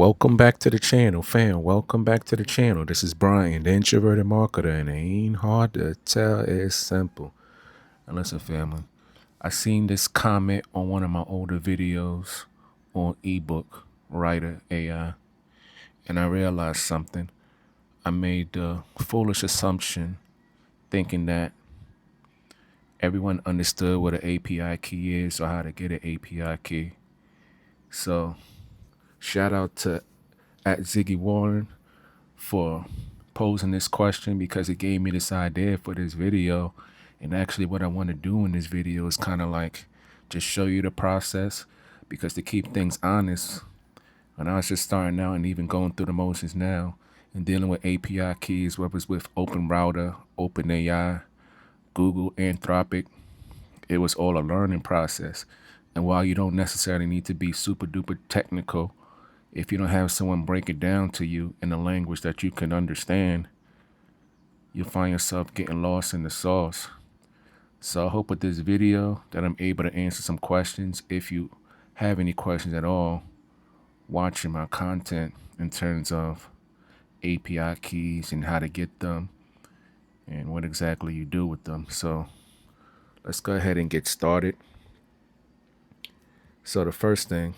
Welcome back to the channel, fam. Welcome back to the channel. This is Brian, the introverted marketer, and it ain't hard to tell. It's simple. And listen, family, I seen this comment on one of my older videos on ebook writer AI, and I realized something. I made the foolish assumption thinking that everyone understood what an API key is or how to get an API key. So shout out to at Ziggy Warren for posing this question because it gave me this idea for this video. And actually what I want to do in this video is kind of like just show you the process, because to keep things honest, when I was just starting out and even going through the motions now and dealing with API keys, whether it's with OpenRouter, OpenAI, Google, Anthropic, it was all a learning process. And while you don't necessarily need to be super duper technical, if you don't have someone break it down to you in a language that you can understand, you'll find yourself getting lost in the sauce. So I hope with this video that I'm able to answer some questions. If you have any questions at all watching my content in terms of API keys and how to get them and what exactly you do with them. So let's go ahead and get started. So the first thing,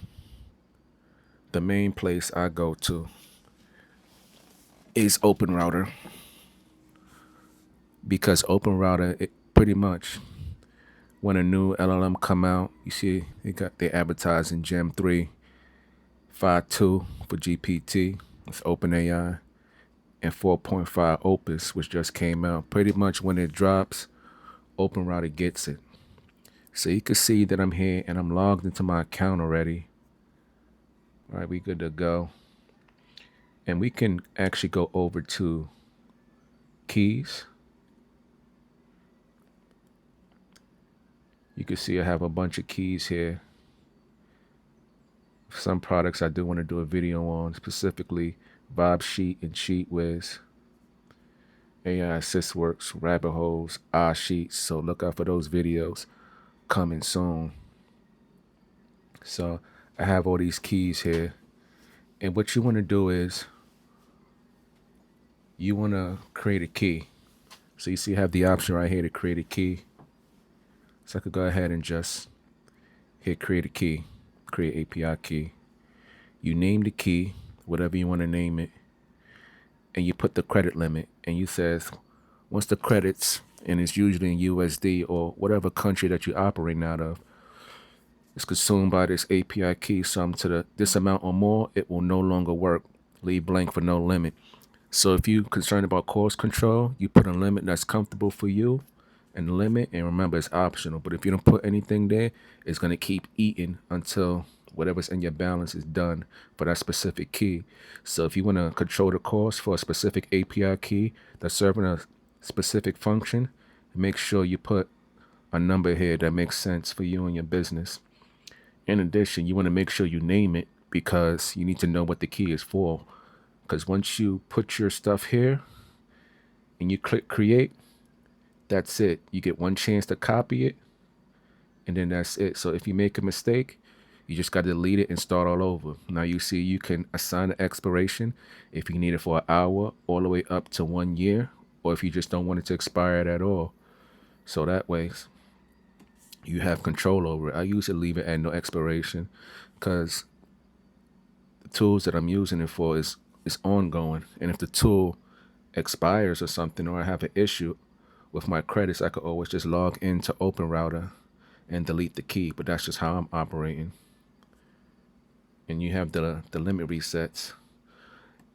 the main place I go to is OpenRouter, because OpenRouter, it pretty much, when a new LLM come out, you see they advertising Gem 3.5.2 for GPT, it's OpenAI, and 4.5 Opus, which just came out. Pretty much when it drops, OpenRouter gets it. So you can see that I'm here and I'm logged into my account already. All right, we good to go. And we can actually go over to keys. You can see I have a bunch of keys here. Some products I do want to do a video on, specifically Vibe Sheet and SheetWiz, AI Assist Works, Rabbit Holes, Sheets. So look out for those videos coming soon. So I have all these keys here. And what you want to do is you want to create a key. So you see you have the option right here to create a key. So I could go ahead and just hit create a key, create API key. You name the key, whatever you want to name it, and you put the credit limit, and you says once the credits, and it's usually in USD or whatever country that you're operating out of, is consumed by this API key sum to this amount or more, it will no longer work. Leave blank for no limit. So if you're concerned about cost control, you put a limit that's comfortable for you and the limit, and remember it's optional. But if you don't put anything there, it's going to keep eating until whatever's in your balance is done for that specific key. So if you want to control the cost for a specific API key that's serving a specific function, make sure you put a number here that makes sense for you and your business. In addition, you want to make sure you name it, because you need to know what the key is for. Because once you put your stuff here and you click create, that's it. You get one chance to copy it, and then that's it. So if you make a mistake, you just got to delete it and start all over. Now you see you can assign an expiration if you need it for an hour all the way up to 1 year, or if you just don't want it to expire at all. So that way you have control over it. I usually leave it at no expiration, because the tools that I'm using it for is ongoing. And if the tool expires or something, or I have an issue with my credits, I could always just log into OpenRouter and delete the key. But that's just how I'm operating. And you have the limit resets.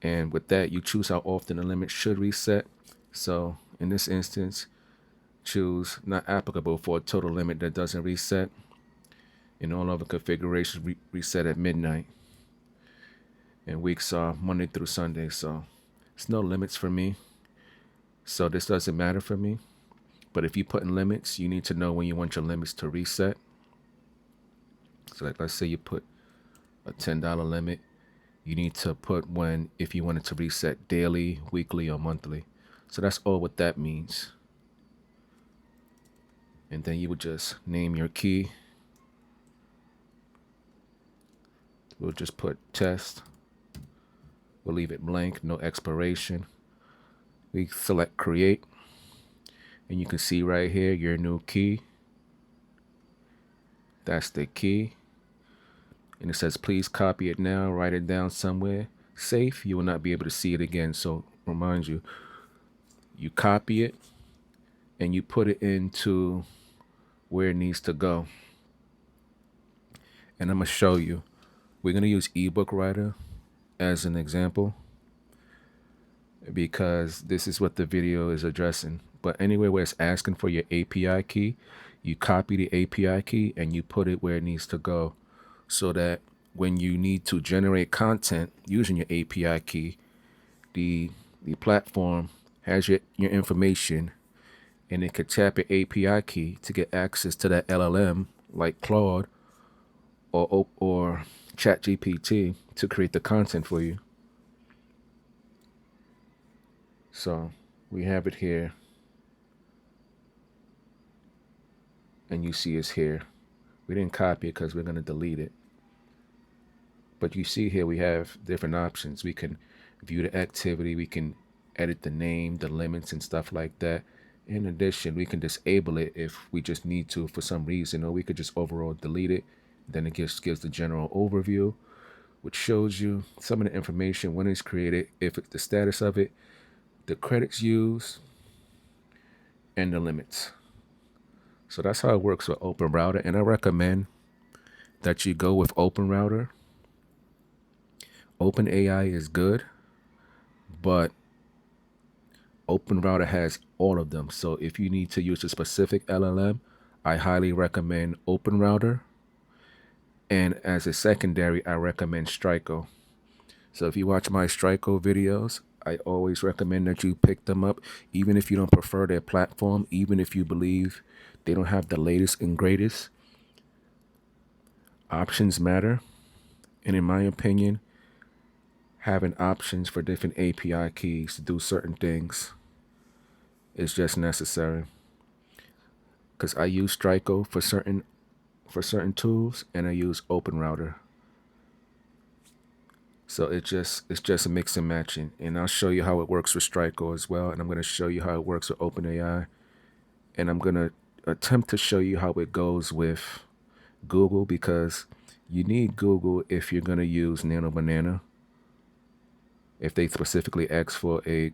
And with that, you choose how often the limit should reset. So in this instance, choose not applicable for a total limit that doesn't reset. And all other configurations reset at midnight. And weeks are Monday through Sunday. So it's no limits for me. So this doesn't matter for me. But if you put in limits, you need to know when you want your limits to reset. So like, let's say you put a $10 limit, you need to put when, if you want it to reset daily, weekly, or monthly. So that's all what that means. And then you would just name your key. We'll just put test. We'll leave it blank, no expiration. We select create, and you can see right here your new key. That's the key. And it says, please copy it now, write it down somewhere safe. You will not be able to see it again. So remind you, you copy it and you put it into where it needs to go. And I'm going to show you. We're going to use ebook writer as an example because this is what the video is addressing. But anywhere where it's asking for your API key, you copy the API key and you put it where it needs to go, so that when you need to generate content using your API key, the platform has your information, and it could tap your API key to get access to that LLM like Claude or ChatGPT to create the content for you. So we have it here, and you see it's here. We didn't copy it because we're going to delete it. But you see here we have different options. We can view the activity, we can edit the name, the limits and stuff like that. In addition, we can disable it if we just need to for some reason, or we could just overall delete it. Then it gives the general overview, which shows you some of the information when it's created, if it's the status of it, the credits used, and the limits. So that's how it works with OpenRouter, and I recommend that you go with OpenRouter. OpenAI is good, but OpenRouter has all of them. So if you need to use a specific LLM, I highly recommend OpenRouter. And as a secondary, I recommend Strico. So if you watch my Strico videos, I always recommend that you pick them up, even if you don't prefer their platform, even if you believe they don't have the latest and greatest. Options matter. And in my opinion, having options for different API keys to do certain things is just necessary. Because I use Strico for certain tools, and I use OpenRouter. So it's just a mix and matching. And I'll show you how it works with Strico as well. And I'm going to show you how it works with OpenAI. And I'm going to attempt to show you how it goes with Google, because you need Google if you're going to use Nano Banana. If they specifically ask for a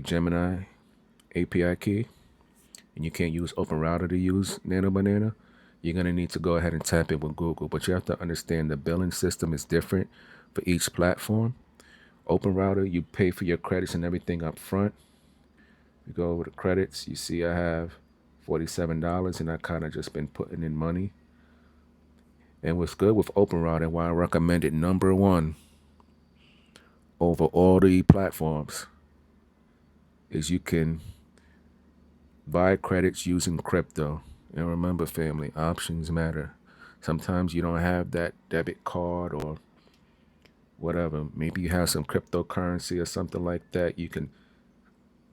Gemini API key, and you can't use OpenRouter to use Nano Banana, you're going to need to go ahead and tap it with Google. But you have to understand the billing system is different for each platform. OpenRouter, you pay for your credits and everything up front. You go over the credits, you see I have $47, and I kind of just been putting in money. And what's good with OpenRouter, why I recommend it #1 over all the platforms, is you can buy credits using crypto. And remember, family, options matter. Sometimes you don't have that debit card or whatever. Maybe you have some cryptocurrency or something like that. You can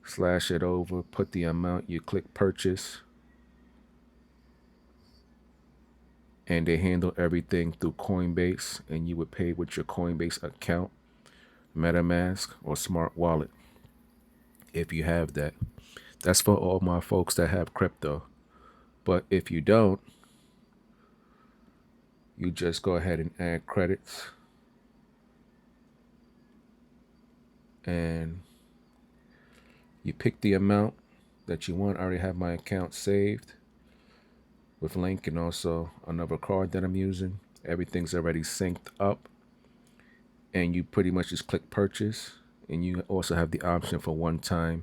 slash it over, put the amount, you click purchase, and they handle everything through Coinbase, and you would pay with your Coinbase account, MetaMask, or Smart Wallet if you have that. That's for all my folks that have crypto. But if you don't, you just go ahead and add credits, and you pick the amount that you want. I already have my account saved with link and also another card that I'm using. Everything's already synced up, and you pretty much just click purchase, and you also have the option for one-time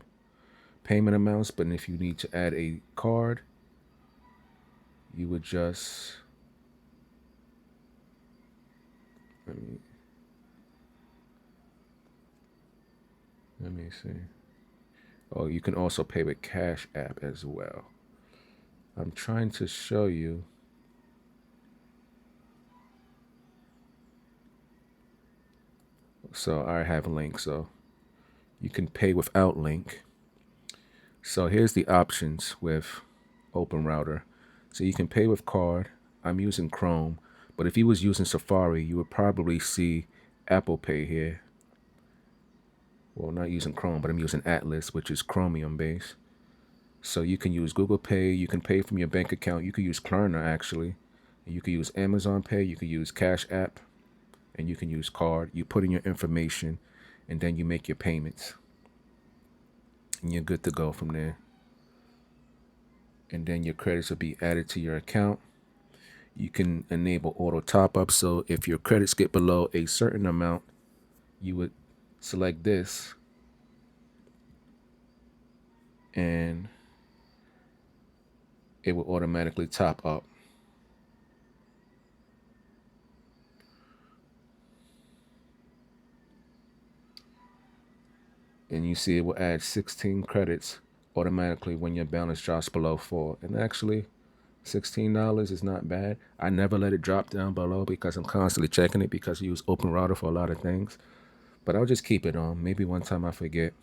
payment amounts. But if you need to add a card, you would just let me see. Oh, you can also pay with Cash App as well. I'm trying to show you. So I have a link, so you can pay without link. So here's the options with OpenRouter. So you can pay with card. I'm using Chrome, but if you was using Safari, you would probably see Apple Pay here. Well, not using Chrome, but I'm using Atlas, which is Chromium based. So you can use Google Pay, you can pay from your bank account, you can use Klarna actually, you can use Amazon Pay, you can use Cash App, and you can use card. You put in your information, and then you make your payments, and you're good to go from there. And then your credits will be added to your account. You can enable auto top up. So if your credits get below a certain amount, you would select this, and it will automatically top up. And you see it will add 16 credits automatically when your balance drops below 4. And actually, $16 is not bad. I never let it drop down below because I'm constantly checking it because I use OpenRouter for a lot of things. But I'll just keep it on. Maybe one time I forget.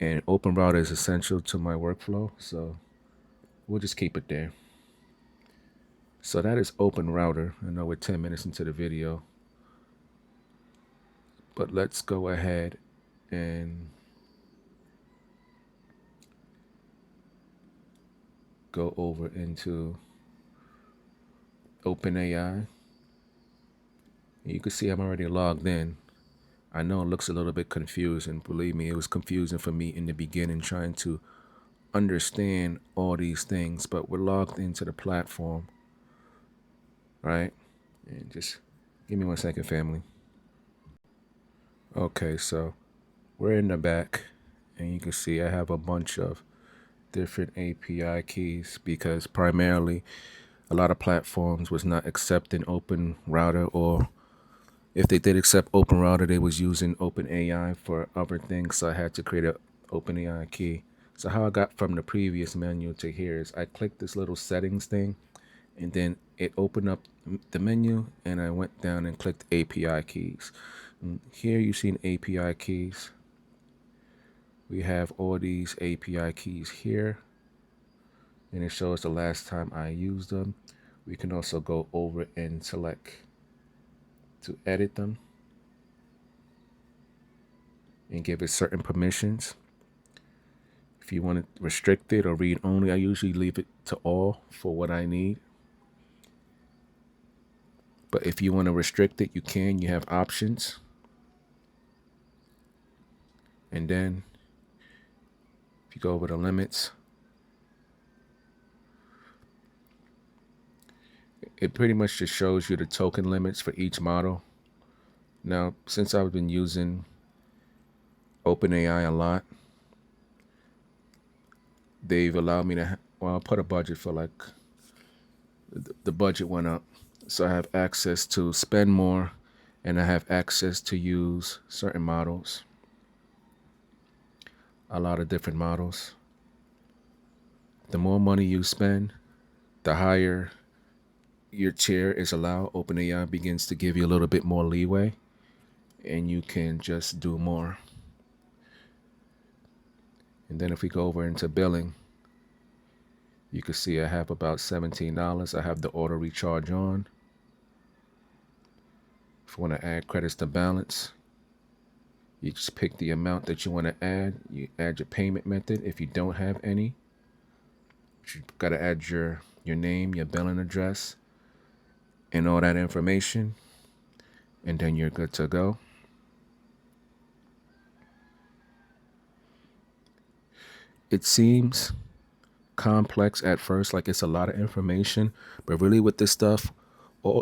And OpenRouter is essential to my workflow, so we'll just keep it there. So that is OpenRouter. I know we're 10 minutes into the video, but let's go ahead and go over into OpenAI. You can see I'm already logged in. I know it looks a little bit confusing. Believe me, it was confusing for me in the beginning trying to understand all these things, but we're logged into the platform, right? And just give me 1 second, family. Okay, so we're in the back, and you can see I have a bunch of different API keys because primarily a lot of platforms was not accepting OpenRouter, or if they did accept OpenRouter, they was using OpenAI for other things. So I had to create an OpenAI key. So how I got from the previous menu to here is I clicked this little settings thing, and then it opened up the menu, and I went down and clicked API keys. And here you see API keys. We have all these API keys here, and it shows the last time I used them. We can also go over and select to edit them and give it certain permissions. If you want it restricted or read only, I usually leave it to all for what I need. But if you want to restrict it, you can. You have options. And then if you go over the limits, it pretty much just shows you the token limits for each model. Now, since I've been using OpenAI a lot, they've allowed me to, well, I'll put a budget for like, the budget went up. So I have access to spend more, and I have access to use certain models, a lot of different models. The more money you spend, the higher your tier is allowed. OpenAI begins to give you a little bit more leeway, and you can just do more. And then if we go over into billing, you can see I have about $17. I have the auto recharge on. If you want to add credits to balance, you just pick the amount that you want to add. You add your payment method if you don't have any. You got to add your name, your billing address, and all that information, and then you're good to go. It seems complex at first, like it's a lot of information, but really with this stuff,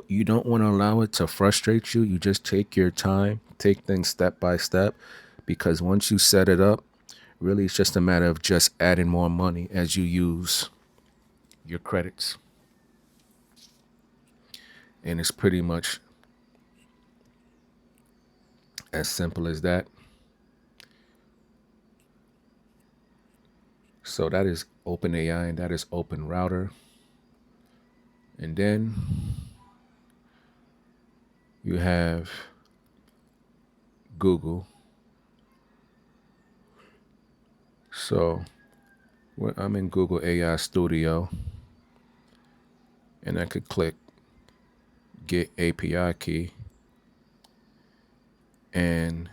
you don't want to allow it to frustrate you. You just take your time, take things step by step, because once you set it up, really it's just a matter of just adding more money as you use your credits. And it's pretty much as simple as that. So that is OpenAI, and that is OpenRouter. And then you have Google. So I'm in Google AI Studio, and I could click Get API Key, and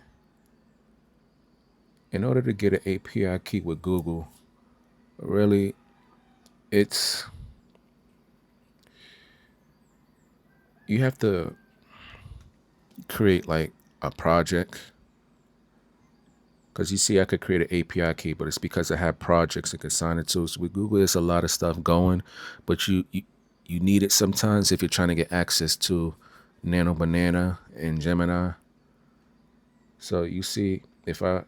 in order to get an API key with Google, really, it's you have to create like a project. Because you see, I could create an API key, but it's because I have projects I could sign it to. So with Google, there's a lot of stuff going, but you need it sometimes if you're trying to get access to Nano Banana and Gemini. So you see, if I'm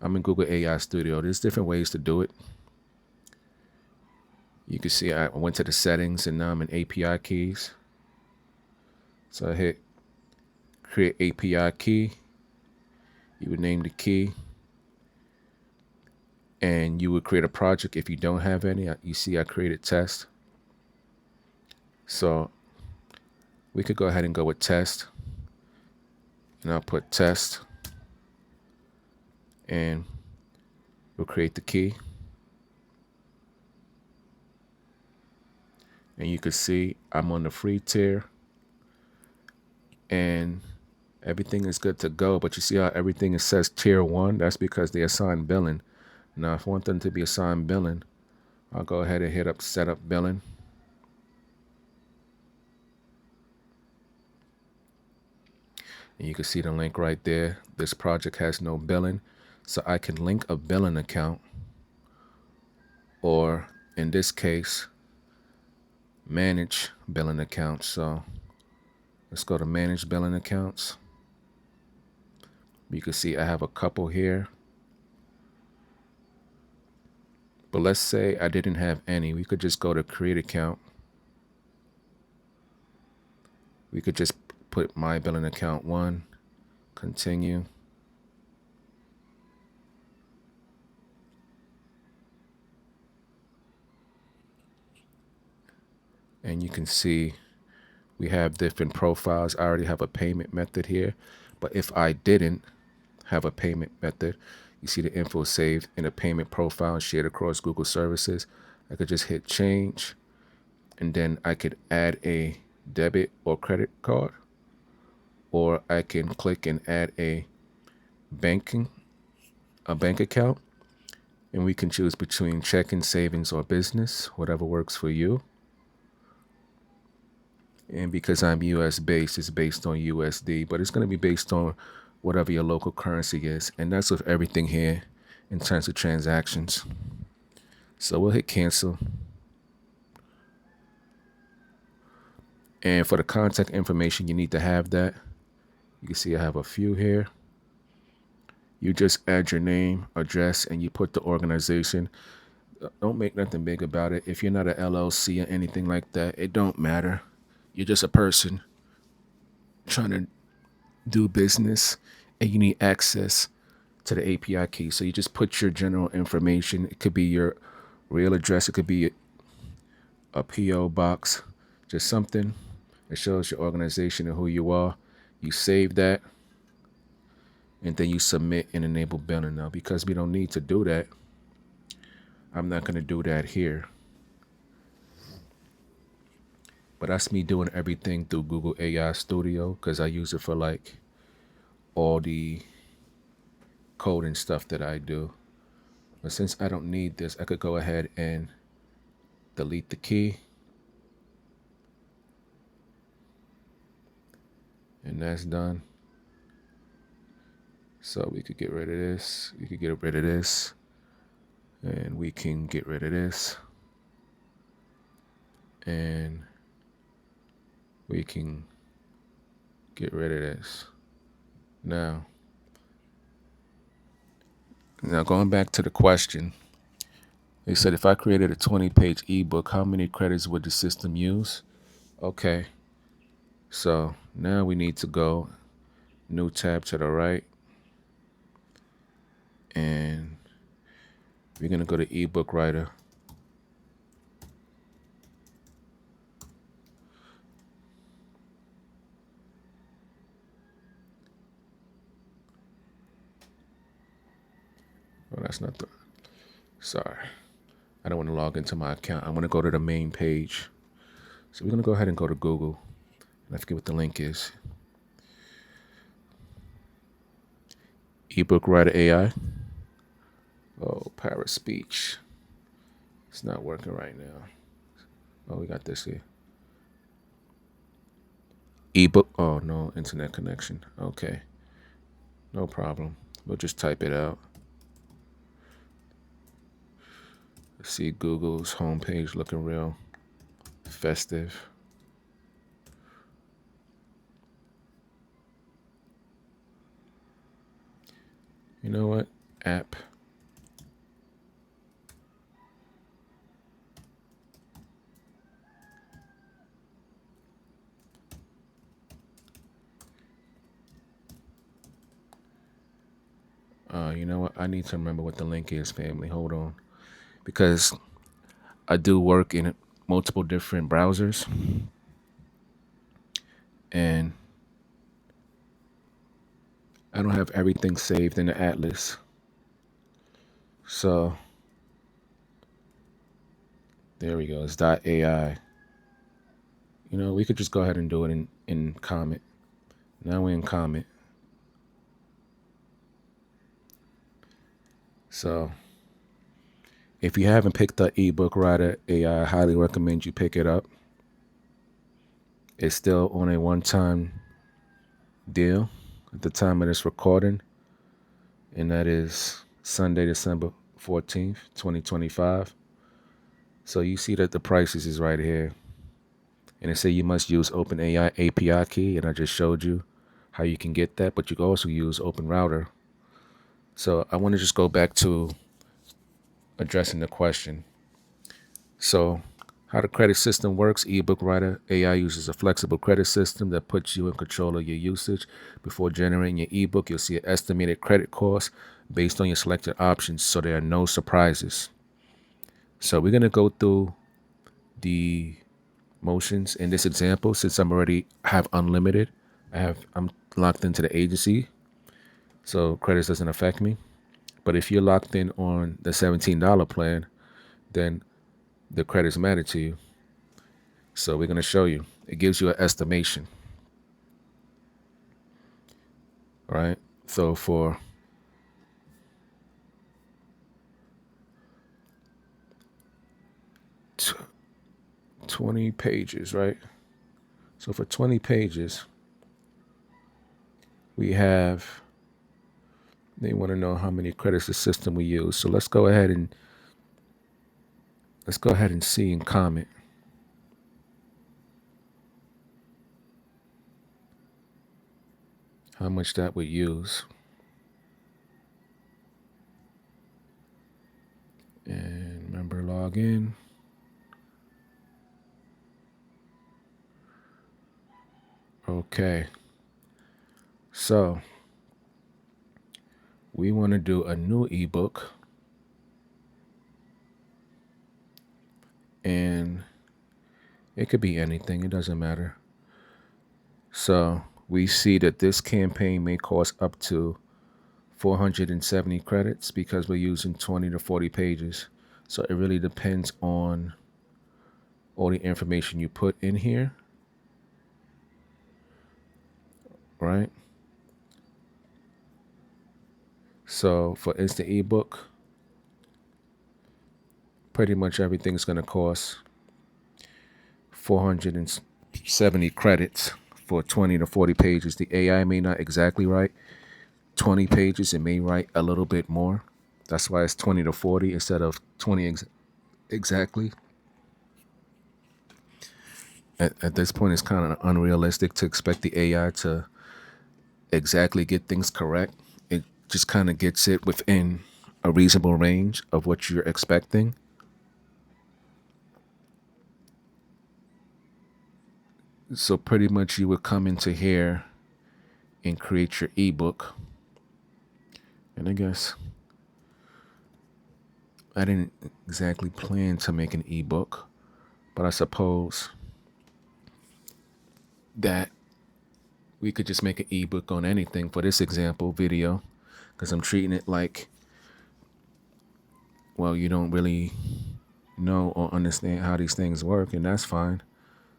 in Google AI Studio, there's different ways to do it. You can see I went to the settings and now I'm in API keys. So I hit create API key. You would name the key. And you would create a project if you don't have any. You see I created test. So we could go ahead and go with test. And I'll put test. And we'll create the key. And you can see I'm on the free tier. And everything is good to go. But you see how everything says tier 1? That's because they assign billing. Now, if I want them to be assigned billing, I'll go ahead and hit up setup billing. And you can see the link right there. This project has no billing. So I can link a billing account, or in this case, manage billing accounts. So let's go to manage billing accounts. You can see I have a couple here. But let's say I didn't have any. We could just go to create account. We could just put my billing account 1, continue. And you can see we have different profiles. I already have a payment method here. But if I didn't have a payment method, you see the info saved in a payment profile shared across Google services. I could just hit change, and then I could add a debit or credit card, or I can click and add a bank account, and we can choose between checking, savings, or business, whatever works for you. And because I'm US based, it's based on USD, but it's going to be based on whatever your local currency is. And that's with everything here in terms of transactions. So we'll hit cancel. And for the contact information, you need to have that. You can see I have a few here. You just add your name, address, and you put the organization. Don't make nothing big about it. If you're not an LLC or anything like that, it don't matter. You're just a person trying to do business, and you need access to the API key. So you just put your general information. It could be your real address. It could be a PO box, just something that shows your organization and who you are. You save that, and then you submit and enable billing. Now, because we don't need to do that, I'm not going to do that here. But that's me doing everything through Google AI Studio, because I use it for like all the coding stuff that I do. But since I don't need this, I could go ahead and delete the key. And that's done. So we could get rid of this. We could get rid of this. And we can get rid of this. And we can get rid of this. Now going back to the question, they said if I created a 20-page ebook, how many credits would the system use? Okay, so now we need to go new tab to the right, and we're going to go to ebook writer. Oh, that's not the, sorry. I don't want to log into my account. I want to go to the main page. So we're going to go ahead and go to Google. And I forget what the link is. Ebook Writer AI. Oh, para speech. It's not working right now. Oh, we got this here. Ebook. Oh, no internet connection. Okay. No problem. We'll just type it out. Let's see Google's homepage looking real festive. You know what? App. You know what? I need to remember what the link is, family. Hold on. Because I do work in multiple different browsers. And I don't have everything saved in the Atlas. So there we go. It's .ai. You know, we could just go ahead and do it in Comet. Now we're in Comet. So if you haven't picked up ebook writer AI, I highly recommend you pick it up. It's still on a one-time deal at the time of this recording, and that is Sunday, December 14th, 2025. So you see that the prices is right here. And it say you must use OpenAI API key, and I just showed you how you can get that, but you can also use OpenRouter. So I want to just go back to addressing the question. So how the credit system works: ebook writer AI uses a flexible credit system that puts you in control of your usage. Before generating your ebook, you'll see an estimated credit cost based on your selected options, so there are no surprises. So we're going to go through the motions in this example. Since I'm already have unlimited, I'm locked into the agency, so credits doesn't affect me. But if you're locked in on the $17 plan, then the credits matter to you. So we're going to show you. It gives you an estimation, right? So for 20 pages, right? So for 20 pages, we have, they want to know how many credits the system we use. So let's go ahead and see and comment how much that would use. And remember, log in. Okay. So we want to do a new ebook, and it could be anything. It doesn't matter. So we see that this campaign may cost up to 470 credits because we're using 20 to 40 pages. So it really depends on all the information you put in here, right? So for instant ebook, pretty much everything's going to cost 470 credits for 20 to 40 pages. The AI may not exactly write 20 pages. It may write a little bit more. That's why it's 20 to 40 instead of 20 exactly. At this point, it's kind of unrealistic to expect the AI to exactly get things correct. It just kind of gets it within a reasonable range of what you're expecting. So pretty much you would come into here and create your ebook. And I guess I didn't exactly plan to make an ebook, but I suppose that we could just make an ebook on anything for this example video, because I'm treating it like, well, you don't really know or understand how these things work, and that's fine.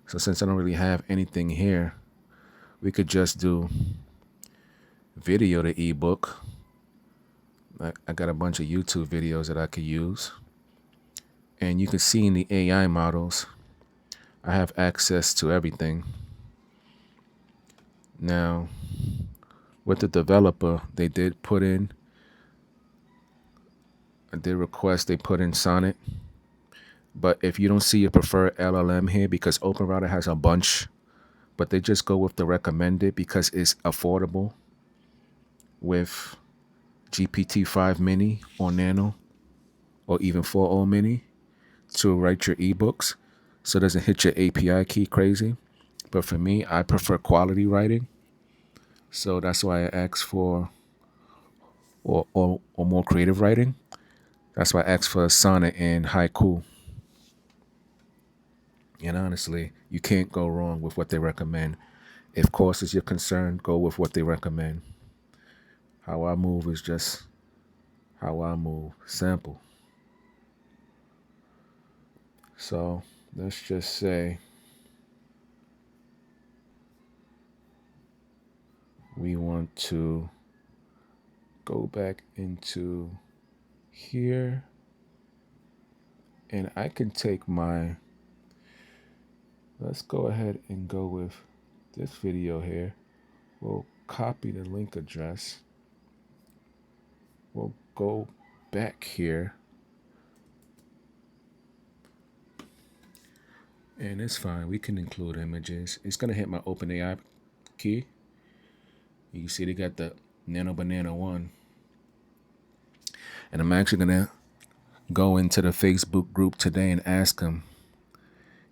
So since I don't really have anything here, we could just do video to ebook. I got a bunch of YouTube videos that I could use. And you can see in the AI models, I have access to everything. Now, with the developer, they did put in, they put in Sonnet. But if you don't see your preferred LLM here, because OpenRouter has a bunch, but they just go with the recommended because it's affordable with GPT-5 Mini or Nano or even 4.0 Mini to write your ebooks, so it doesn't hit your API key crazy. But for me, I prefer quality writing, so that's why I ask for or more creative writing. That's why I ask for Sonnet and Haiku. And honestly, you can't go wrong with what they recommend. If cost is your concern, go with what they recommend. How I move is just how I move. Simple. So let's just say we want to go back into here, and I can take let's go ahead and go with this video here. We'll copy the link address. We'll go back here. And it's fine. We can include images. It's going to hit my OpenAI key. You see they got the Nano Banana 1. And I'm actually going to go into the Facebook group today and ask them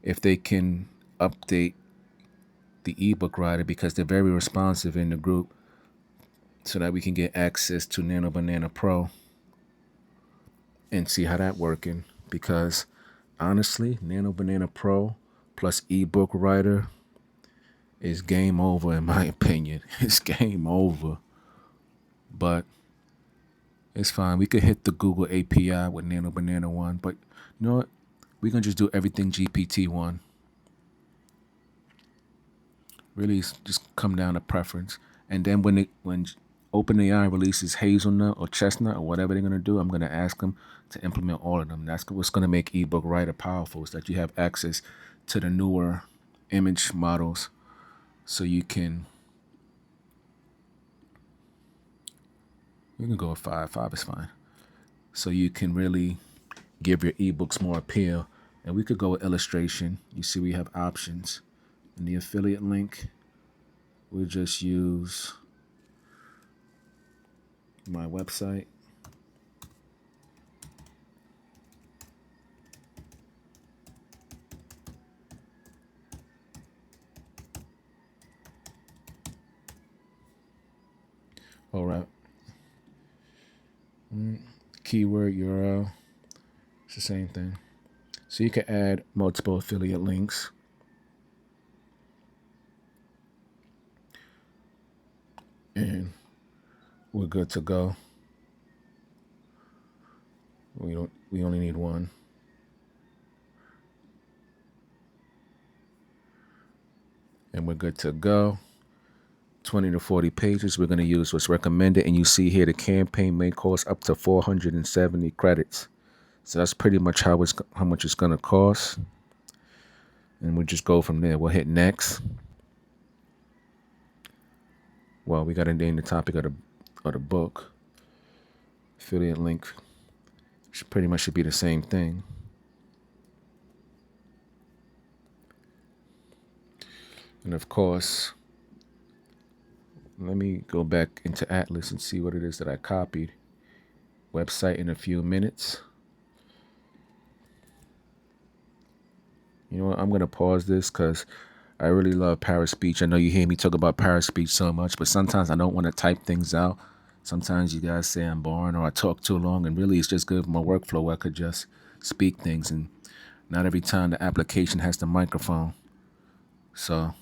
if they can update the ebook writer, because they're very responsive in the group, so that we can get access to Nano Banana Pro and see how that working. Because honestly, Nano Banana Pro plus ebook writer is game over in my opinion. It's game over. But it's fine. We could hit the Google API with Nano Banana 1, but you know what? We're gonna just do everything GPT-1. Really, it's just come down to preference. And then when OpenAI releases Hazelnut or Chestnut or whatever they're gonna do, I'm gonna ask them to implement all of them. That's what's gonna make ebook writer powerful, is that you have access to the newer image models, so you can. We can go with 5. 5 is fine. So you can really give your ebooks more appeal. And we could go with illustration. You see we have options. In the affiliate link, we'll just use my website. All right. Keyword URL. It's the same thing. So you can add multiple affiliate links. And we're good to go. We only need one. And we're good to go. 20 to 40 pages. We're going to use what's recommended. And you see here the campaign may cost up to 470 credits. So that's pretty much how much it's going to cost. And we'll just go from there. We'll hit next. Well, we got to name the topic of the book. Affiliate link pretty much should be the same thing. And of course, let me go back into Atlas and see what it is that I copied. Website in a few minutes. You know what? I'm going to pause this because I really love Parrot Speech. I know you hear me talk about Parrot Speech so much, but sometimes I don't want to type things out. Sometimes you guys say I'm boring or I talk too long, and really it's just good for my workflow where I could just speak things, and not every time the application has the microphone. So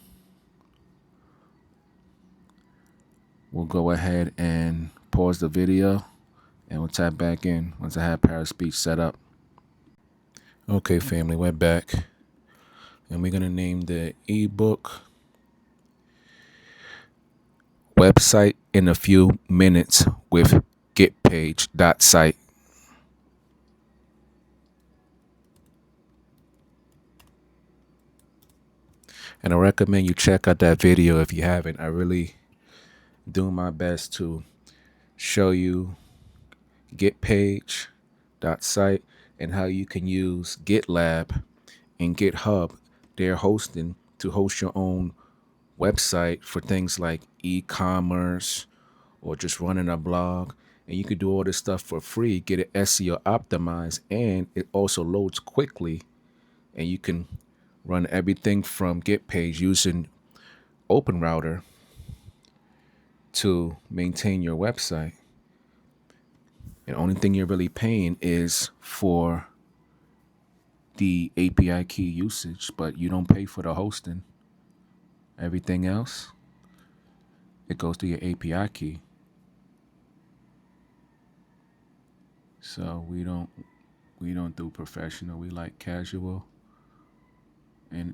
we'll go ahead and pause the video, and we'll tap back in once I have Parrot Speech set up. Okay, family, we're back. And we're going to name the ebook Website in a Few Minutes with get page dot site. And I recommend you check out that video if you haven't. I really do my best to show you get page dot site and how you can use GitLab and GitHub, their hosting, to host your own website for things like e-commerce or just running a blog. And you can do all this stuff for free, get it SEO optimized, and it also loads quickly. And you can run everything from Get Page using OpenRouter to maintain your website. And the only thing you're really paying is for the API key usage, but you don't pay for the hosting. Everything else, it goes to your API key. So we don't do professional. We like casual, and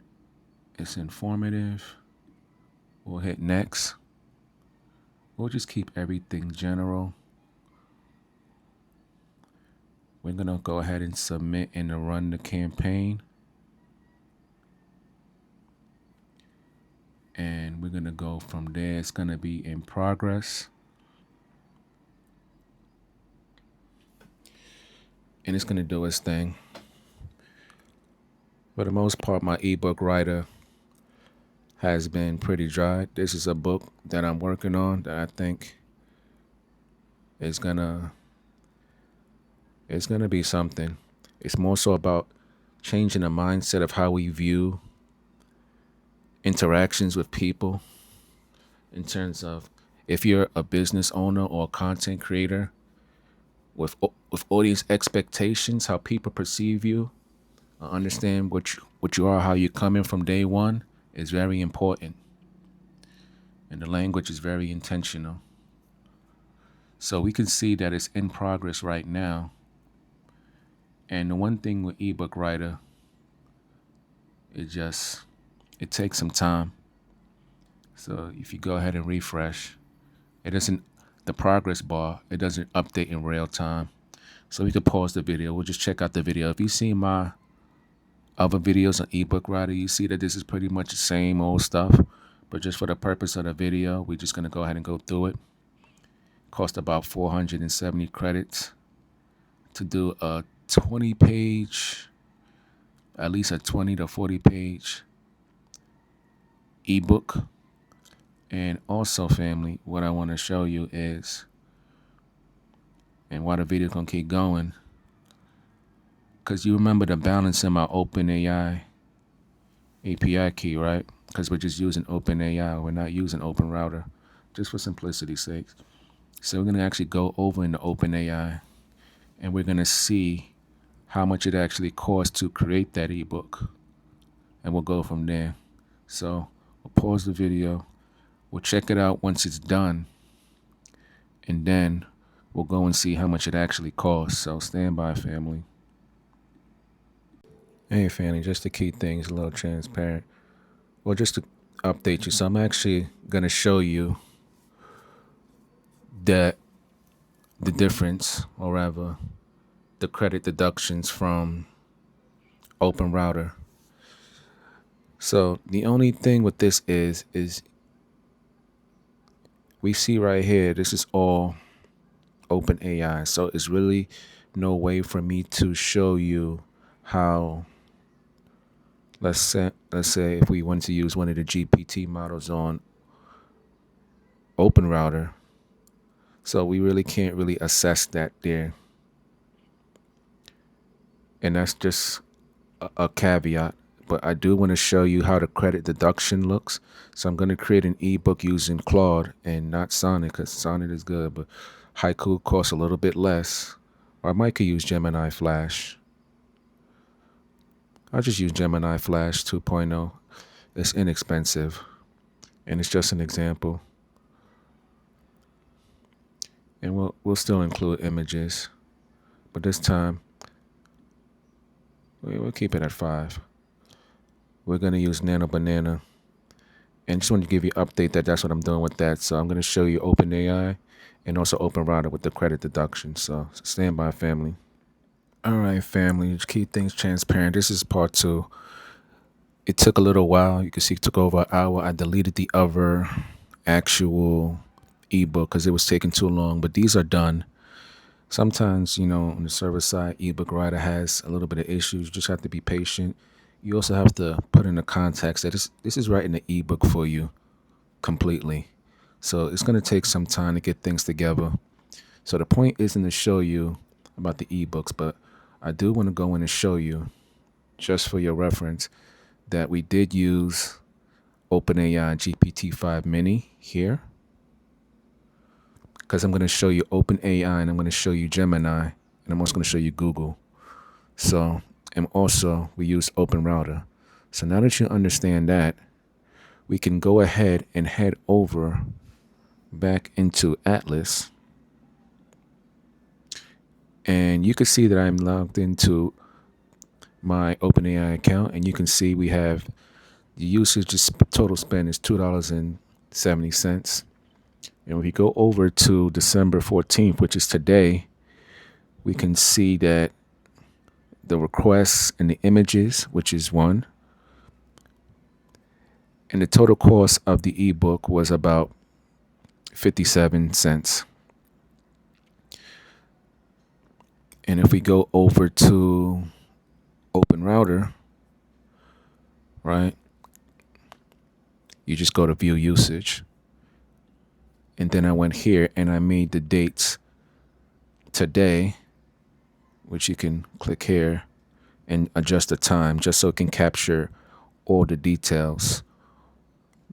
it's informative. We'll hit next. We'll just keep everything general. We're gonna go ahead and submit and run the campaign. And we're gonna go from there. It's gonna be in progress. And it's gonna do its thing. For the most part, my ebook writer has been pretty dry. This is a book that I'm working on that I think is gonna be something. It's more so about changing the mindset of how we view interactions with people, in terms of if you're a business owner or a content creator with audience expectations, how people perceive you, understand what you are, how you come in from day one is very important. And the language is very intentional. So we can see that it's in progress right now. And the one thing with ebook writer, it takes some time. So if you go ahead and refresh, the progress bar, it doesn't update in real time. So we could pause the video. We'll just check out the video. If you see my other videos on ebook writer, you see that this is pretty much the same old stuff. But just for the purpose of the video, we're just going to go ahead and go through it. Cost about 470 credits to do a 20-page, at least a 20 to 40-page ebook. And also, family, what I want to show you is, and why the video gonna keep going, because you remember the balance in my OpenAI API key, right? Because we're just using OpenAI, we're not using OpenRouter, just for simplicity's sake. So we're gonna actually go over into OpenAI, and we're gonna see how much it actually costs to create that ebook, and we'll go from there. So we'll pause the video. We'll check it out once it's done, and then we'll go and see how much it actually costs. So stand by, family. Hey, family, just to keep things a little transparent, well, just to update you. So I'm actually going to show you that the difference, or rather, the credit deductions from OpenRouter. So the only thing with this is we see right here, this is all OpenAI. So it's really no way for me to show you how, let's say if we want to use one of the GPT models on OpenRouter. So we really can't really assess that there. And that's just a caveat. But I do want to show you how the credit deduction looks. So I'm going to create an ebook using Claude and not Sonnet, because Sonnet is good, but Haiku costs a little bit less. Or I might could use Gemini Flash. I'll just use Gemini Flash 2.0. It's inexpensive, and it's just an example. And we'll still include images, but this time we'll keep it at 5. We're going to use Nano Banana, And just wanted to give you an update that that's what I'm doing with that. So I'm going to show you OpenAI and also OpenRouter with the credit deduction. So stand by, family. All right, family. Just keep things transparent. This is part 2. It took a little while. You can see it took over an hour. I deleted the other actual ebook because it was taking too long. But these are done. Sometimes, on the server side, ebook writer has a little bit of issues. You just have to be patient. You also have to put in the context that this is writing the ebook for you completely. So it's going to take some time to get things together. So the point isn't to show you about the ebooks, but I do want to go in and show you, just for your reference, that we did use OpenAI GPT-5 Mini here, because I'm going to show you OpenAI and I'm going to show you Gemini, and I'm also going to show you Google. So, and also we use OpenRouter. So now that you understand that, we can go ahead and head over back into Atlas. And you can see that I'm logged into my OpenAI account, and you can see we have the usage total spend is $2.70. And if we go over to December 14th, which is today, we can see that the requests and the images, which is 1, and the total cost of the ebook was about 57 cents. And if we go over to OpenRouter, right, you just go to view usage. And then I went here and I made the dates today, which you can click here and adjust the time just so it can capture all the details,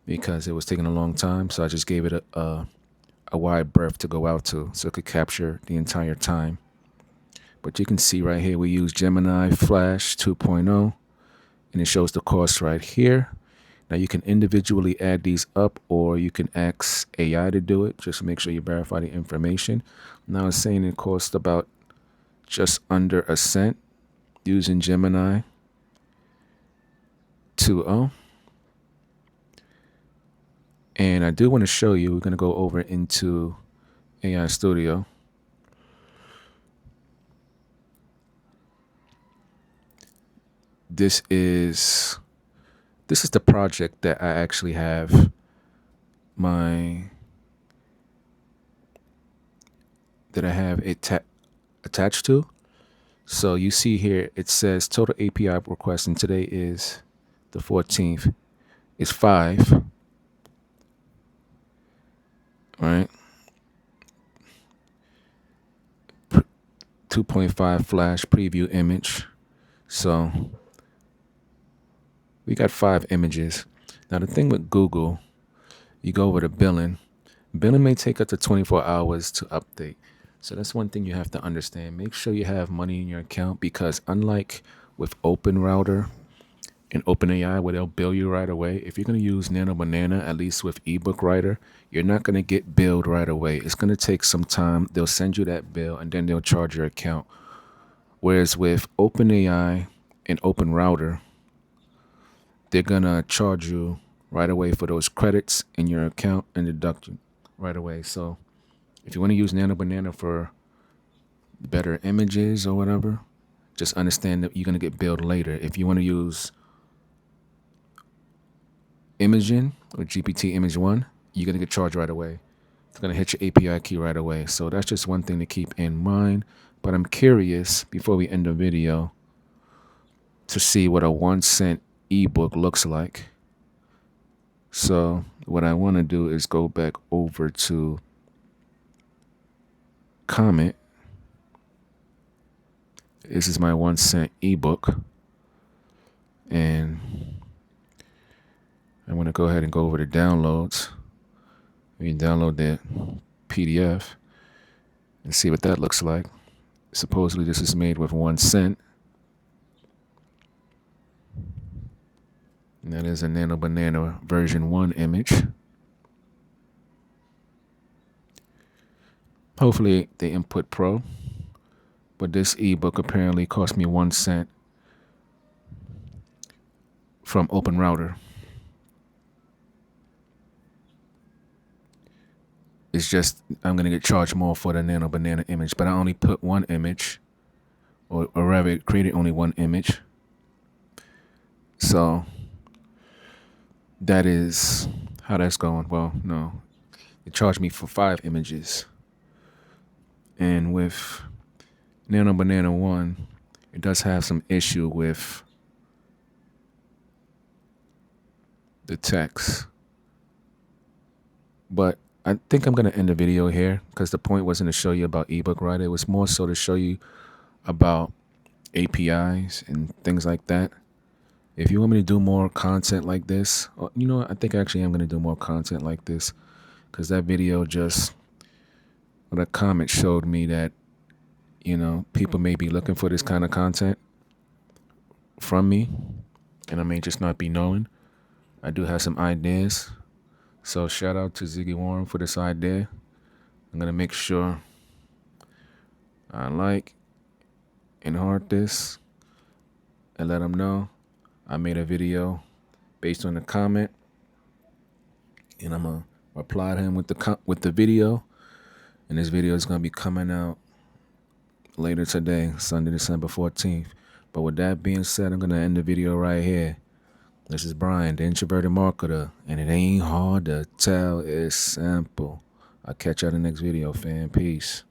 because it was taking a long time. So I just gave it a wide berth to go out to so it could capture the entire time. But you can see right here, we use Gemini Flash 2.0, and it shows the cost right here. Now you can individually add these up, or you can ask AI to do it, just to make sure you verify the information. Now it's saying it costs about just under a cent using Gemini 2.0. And I do want to show you, we're going to go over into AI Studio. This is the project that I actually have attached to. So you see here, it says total API request, and today is the 14th, is 5, right? 2.5 flash preview image. So we got 5 images. Now the thing with Google, you go over to billing. Billing may take up to 24 hours to update. So that's one thing you have to understand. Make sure you have money in your account, because unlike with OpenRouter and OpenAI, where they'll bill you right away, if you're going to use Nano Banana, at least with ebook writer, you're not going to get billed right away. It's going to take some time. They'll send you that bill and then they'll charge your account. Whereas with OpenAI and OpenRouter, they're going to charge you right away for those credits in your account and deduct you right away. So if you want to use Nano Banana for better images or whatever, just understand that you're going to get billed later. If you want to use Imagen or GPT Image 1, you're going to get charged right away. It's going to hit your API key right away. So that's just one thing to keep in mind. But I'm curious, before we end the video, to see what a 1 cent ebook looks like. So what I want to do is go back over to Comment. This is my 1 cent ebook, and I want to go ahead and go over to downloads. We can download the PDF and see what that looks like. Supposedly this is made with 1 cent. And that is a Nano Banana version 1 image. Hopefully they input Pro. But this ebook apparently cost me 1 cent from OpenRouter. It's just I'm gonna get charged more for the nano banana image, but I only put one image, or rather, it created only one image. So that is how that's going. Well, no, it charged me for 5 images, and with Nano Banana 1, it does have some issue with the text. But I think I'm going to end the video here because the point wasn't to show you about ebook writer. It was more so to show you about APIs and things like that. If you want me to do more content like this, you know, I think actually I'm going to do more content like this because that video just, well, that comment showed me that, you know, people may be looking for this kind of content from me, and I may just not be knowing. I do have some ideas. So shout out to Ziggy Warren for this idea. I'm going to make sure I like and heart this and let them know I made a video based on the comment, and I'm going to reply to him with the video. And this video is going to be coming out later today, Sunday, December 14th. But with that being said, I'm going to end the video right here. This is Brian, the introverted marketer, and it ain't hard to tell, it's simple. I'll catch you on the next video, fam. Peace.